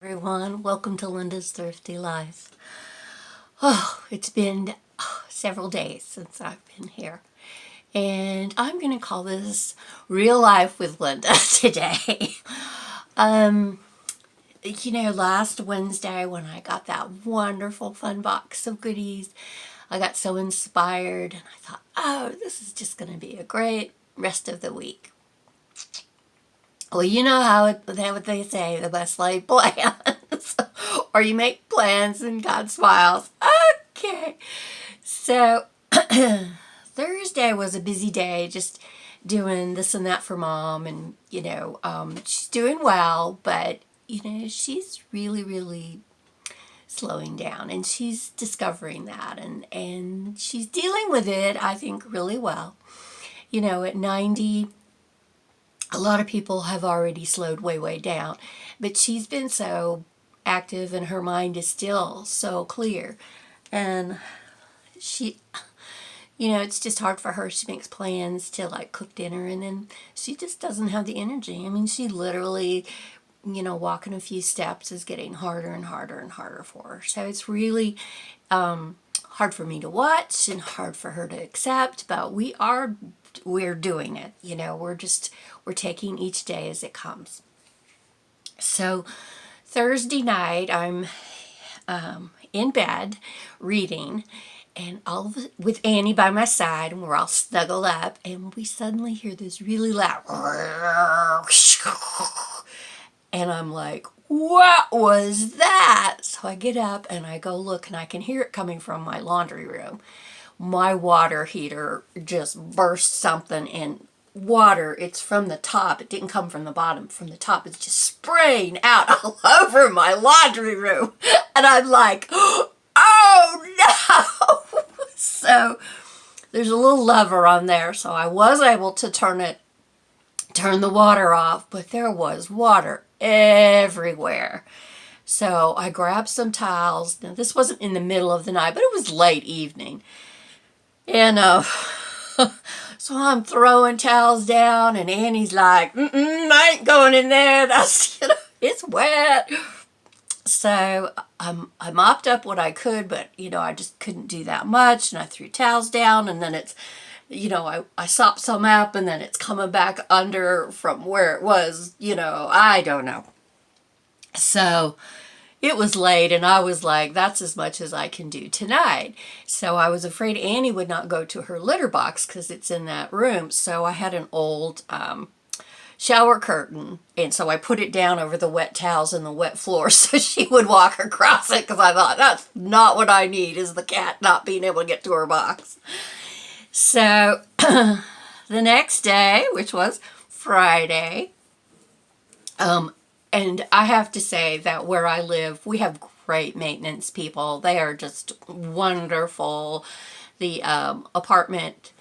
Everyone, welcome to Linda's Thrifty Life. Oh, it's been several days since I've been here, and I'm going to call this Real Life with Linda today. Um, last Wednesday when I got that wonderful fun box of goodies, I got so inspired, and I thought, oh, this is just going to be a great rest of the week. Well, you know how what they say, the best laid plans. Or you make plans and God smiles. Okay. So Thursday was a busy day, just doing this and that for Mom. And, she's doing well, but, she's really, really slowing down. And she's discovering that. And she's dealing with it, I think, really well. At 90, a lot of people have already slowed way, way down, but she's been so active and her mind is still so clear. And she, it's just hard for her. She makes plans to like cook dinner and then she just doesn't have the energy. I mean, she literally, walking a few steps is getting harder and harder and harder for her. So it's really hard for me to watch and hard for her to accept, but we're doing it. We're taking each day as it comes. So Thursday night, I'm in bed reading, and with Annie by my side, and we're all snuggled up, and we suddenly hear this really loud, and I'm like, what was that? So I get up and I go look, and I can hear it coming from my laundry room. My water heater just burst something, and water, it's from the top. It didn't come from the bottom. From the top, it's just spraying out all over my laundry room. And I'm like, oh no! So there's a little lever on there, so I was able to turn the water off, but there was water everywhere. So I grabbed some towels. Now, this wasn't in the middle of the night, but it was late evening. And so I'm throwing towels down, and Annie's like, I ain't going in there. That's, it's wet. So I mopped up what I could, but, I just couldn't do that much. And I threw towels down, and then it's, I sopped some up, and then it's coming back under from where it was, I don't know. So it was late, and I was like, that's as much as I can do tonight. So I was afraid Annie would not go to her litter box because it's in that room. So I had an old shower curtain, and so I put it down over the wet towels and the wet floor so she would walk across it, because I thought, that's not what I need, is the cat not being able to get to her box. So the next day, which was Friday, and I have to say that where I live, we have great maintenance people. They are just wonderful. The apartment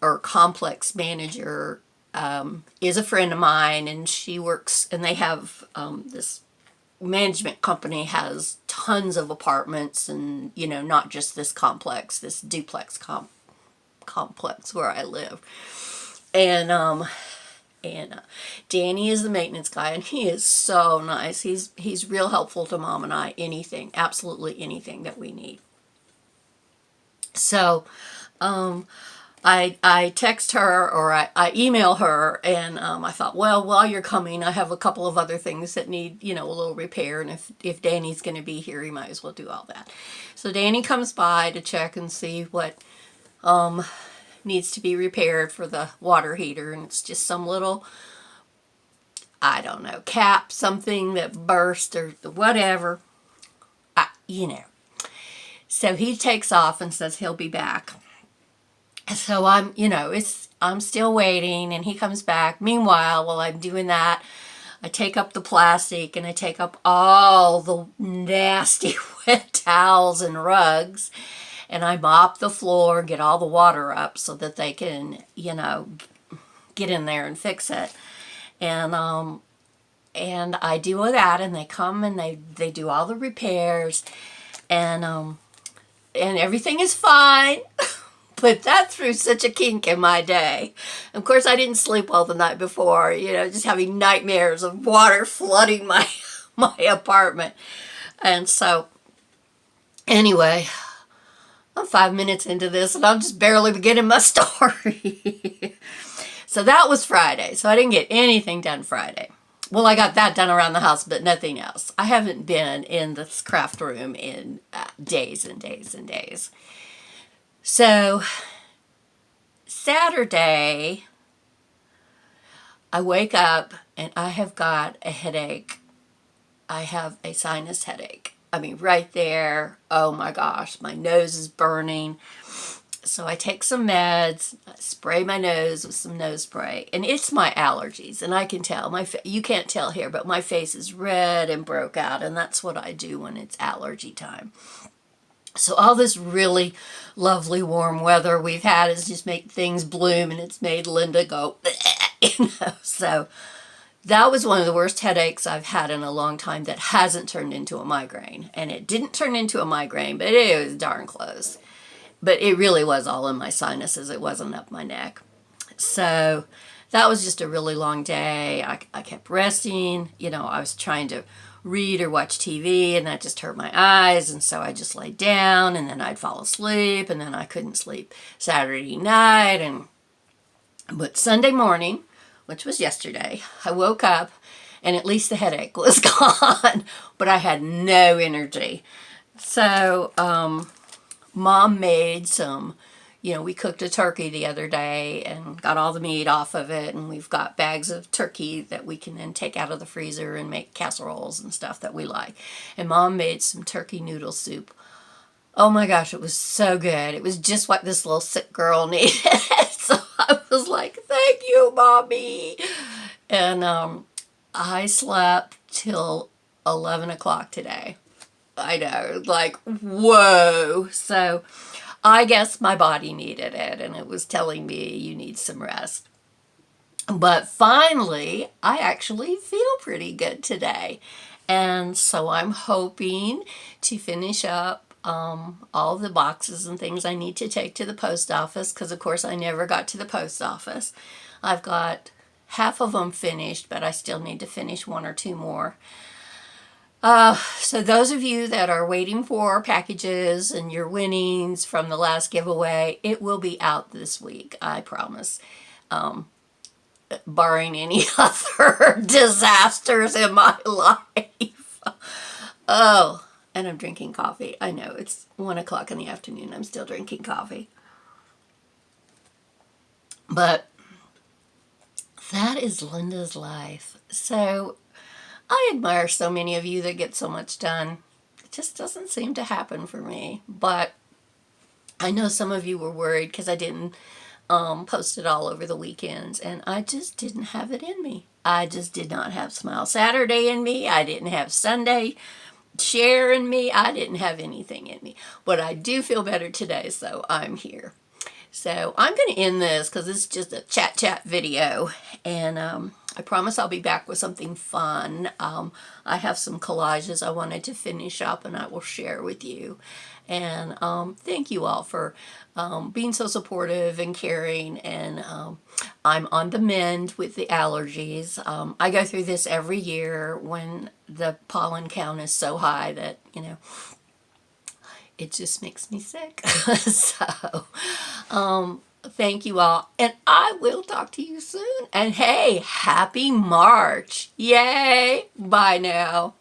or complex manager is a friend of mine, and she works, and they have this management company has tons of apartments, and not just this complex, this duplex complex where I live. And Danny is the maintenance guy, and he is so nice. He's real helpful to Mom and I. Absolutely anything that we need. So I text her, or I email her, and I thought, well, while you're coming, I have a couple of other things that need, a little repair, and if Danny's going to be here, he might as well do all that. So Danny comes by to check and see what needs to be repaired for the water heater, and it's just some little, I don't know, cap, something that burst or whatever, So he takes off and says he'll be back. So I'm still waiting, and he comes back. Meanwhile, while I'm doing that, I take up the plastic, and I take up all the nasty wet towels and rugs, and I mop the floor, get all the water up so that they can, get in there and fix it. And I do all that, and they come and they do all the repairs, and everything is fine. But that threw such a kink in my day. Of course, I didn't sleep well the night before, just having nightmares of water flooding my my apartment. And so, anyway, I'm 5 minutes into this and I'm just barely beginning my story. So that was Friday. So I didn't get anything done Friday. Well, I got that done around the house, but nothing else. I haven't been in this craft room in days and days and days. So Saturday, I wake up and I have got a headache. I have a sinus headache. I mean, right there. Oh my gosh, my nose is burning. So I take some meds, I spray my nose with some nose spray, and it's my allergies, and I can tell. You can't tell here, but my face is red and broke out, and that's what I do when it's allergy time. So all this really lovely warm weather we've had has just made things bloom, and it's made Linda go, So that was one of the worst headaches I've had in a long time that hasn't turned into a migraine. And it didn't turn into a migraine, but it was darn close. But it really was all in my sinuses. It wasn't up my neck. So that was just a really long day. I kept resting. I was trying to read or watch TV, and that just hurt my eyes. And so I just laid down, and then I'd fall asleep, and then I couldn't sleep Saturday night. But Sunday morning, which was yesterday, I woke up, and at least the headache was gone, but I had no energy. So, Mom made some, we cooked a turkey the other day and got all the meat off of it, and we've got bags of turkey that we can then take out of the freezer and make casseroles and stuff that we like. And Mom made some turkey noodle soup. Oh my gosh, it was so good. It was just what this little sick girl needed. So I was like, thank you, Mommy. And I slept till 11 o'clock today. I know, like, whoa. So I guess my body needed it, and it was telling me you need some rest. But finally, I actually feel pretty good today. And so I'm hoping to finish up all the boxes and things I need to take to the post office, because of course I never got to the post office. I've got half of them finished, but I still need to finish one or two more. So those of you that are waiting for packages and your winnings from the last giveaway, it will be out this week, I promise. Barring any other disasters in my life. Oh, and I'm drinking coffee. I know, it's 1 o'clock in the afternoon. I'm still drinking coffee. But that is Linda's life. So I admire so many of you that get so much done. It just doesn't seem to happen for me. But I know some of you were worried because I didn't post it all over the weekends. And I just didn't have it in me. I just did not have Smile Saturday in me. I didn't have Sunday Share in me. I didn't have anything in me. But I do feel better today, so I'm here. So I'm going to end this because it's just a chat video. And I promise I'll be back with something fun. I have some collages I wanted to finish up, and I will share with you. And thank you all for being so supportive and caring. And I'm on the mend with the allergies. I go through this every year when the pollen count is so high that, it just makes me sick. So, thank you all, and I will talk to you soon. And hey, happy March. Yay. Bye now.